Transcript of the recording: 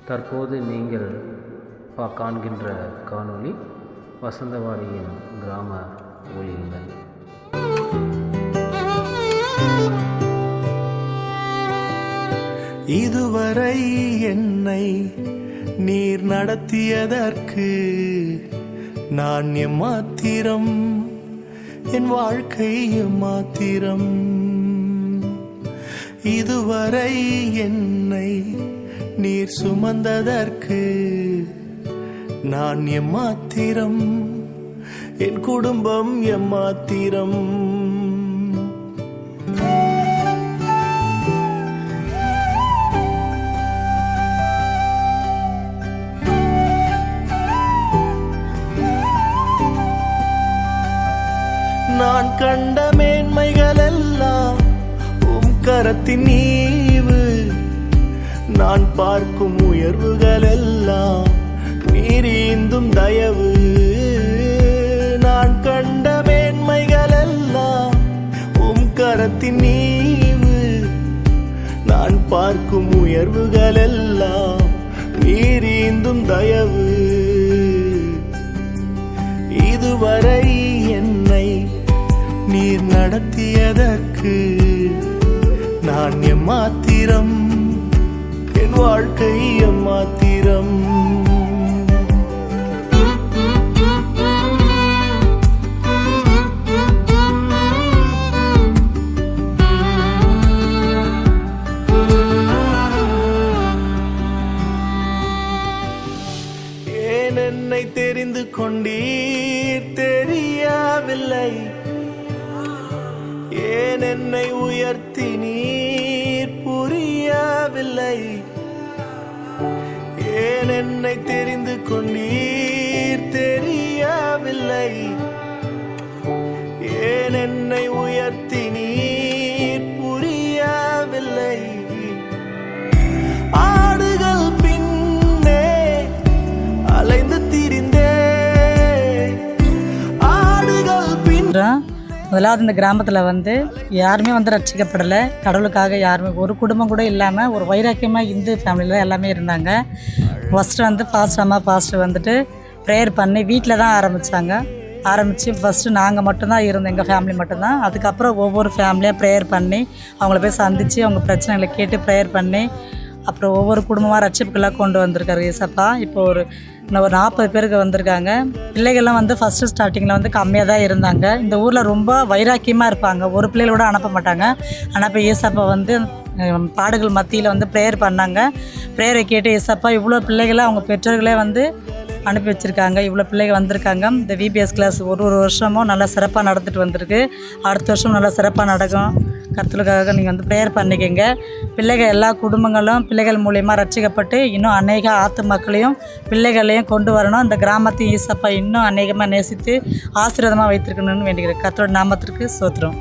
தற்போது நீங்கள் காண்கின்ற காணொளி வசந்தவாடியின் கிராம ஊழியர்கள். இதுவரை என்னை நீர் நடத்தியதற்கு நான் எம்மாத்திரம், என் வாழ்க்கை எம்மாத்திரம். இதுவரை என்னை நீர் சுமந்ததற்கு நான் எம்மாத்திரம், என் குடும்பம் எம்மாத்திரம். நான் கண்ட மேன்மைகள் எல்லாம் உம் கரத்தின் ஈவு, நான் பார்க்கும் உயர்வுகள் எல்லாம் நீரீந்தும் தயவு. நான் கண்ட மேன்மைகள் எல்லாம் உம் கரத்தின் ஈவு, நான் பார்க்கும் உயர்வுகள் எல்லாம் நீரீந்தும் தயவு. இதுவரை என்னை நீர் நடத்தியதற்கு நான் எம்மாத்திரம், என் வாழ்க்கை எம்மாத்திரம். ஏன் என்னை தெரிந்து கொண்டீர் தெரியவில்லை, ஏன் என்னை உயர்த்தினீர் புரியவில்லை, ஏன் என்னை தெரிந்து கொண்டீர் தெரியவில்லை, ஏன் என்னை உயர்த்தினீர் புரியவில்லை. ஆடுகள் பின்னே அலைந்து திரிந்தே, ஆடுகள் பின். முதலாவது இந்த கிராமத்தில் யாருமே ரட்சிக்கப்படலை. கடவுளுக்காக யாருமே ஒரு குடும்பம் கூட இல்லாமல் ஒரு வைராக்கியமாக இந்து ஃபேமிலியில் எல்லாமே இருந்தாங்க. ஃபஸ்ட்டு பாஸ்டர் ப்ரேயர் பண்ணி வீட்டில் தான் ஆரம்பித்து ஃபஸ்ட்டு நாங்கள் மட்டும்தான் இருந்தோம், எங்கள் ஃபேமிலி மட்டும்தான். அதுக்கப்புறம் ஒவ்வொரு ஃபேமிலியாக ப்ரேயர் பண்ணி அவங்கள போய் சந்தித்து அவங்க பிரச்சனைகளை கேட்டு ப்ரேயர் பண்ணி அப்புறம் ஒவ்வொரு குடும்பமாக ரட்சிப்புக்கெல்லாம் கொண்டு வந்திருக்காரு ஏசப்பா. இப்போ ஒரு 40 பேருக்கு வந்திருக்காங்க. பிள்ளைகள்லாம் ஃபஸ்ட்டு ஸ்டார்டிங்கில் கம்மியாக தான் இருந்தாங்க. இந்த ஊரில் ரொம்ப வைராக்கியமாக இருப்பாங்க, ஒரு பிள்ளைகளோட அனுப்ப மாட்டாங்க. ஆனால் இப்போ ஏசப்பா பாடுகள் மத்தியில் ப்ரேயர் பண்ணாங்க. ப்ரேயரை கேட்டு ஏசப்பா இவ்வளோ பிள்ளைகளை அவங்க பெற்றோர்களே அனுப்பி வச்சுருக்காங்க. இவ்வளோ பிள்ளைகள் வந்திருக்காங்க. இந்த விபிஎஸ் கிளாஸ் ஒரு வருஷமும் நல்லா சிறப்பாக நடந்துட்டு வந்திருக்கு. அடுத்த வருஷம் நல்லா சிறப்பாக நடக்கும். கர்த்தருக்காக நீங்கள் ப்ரேயர் பண்ணிக்கங்க. பிள்ளைகள் எல்லா குடும்பங்களும் பிள்ளைகள் மூலிமா ரட்சிக்கப்பட்டு இன்னும் அநேக ஆத்துமக்களையும் பிள்ளைகளையும் கொண்டு வரணும். இந்த கிராமத்தையும் ஈசப்பா இன்னும் அநேகமாக நேசித்து ஆசீர்வாதமாக வைத்திருக்கணும்னு வேண்டிக்கிறேன். கர்த்தரோட நாமத்திற்கு ஸ்தோத்திரம்.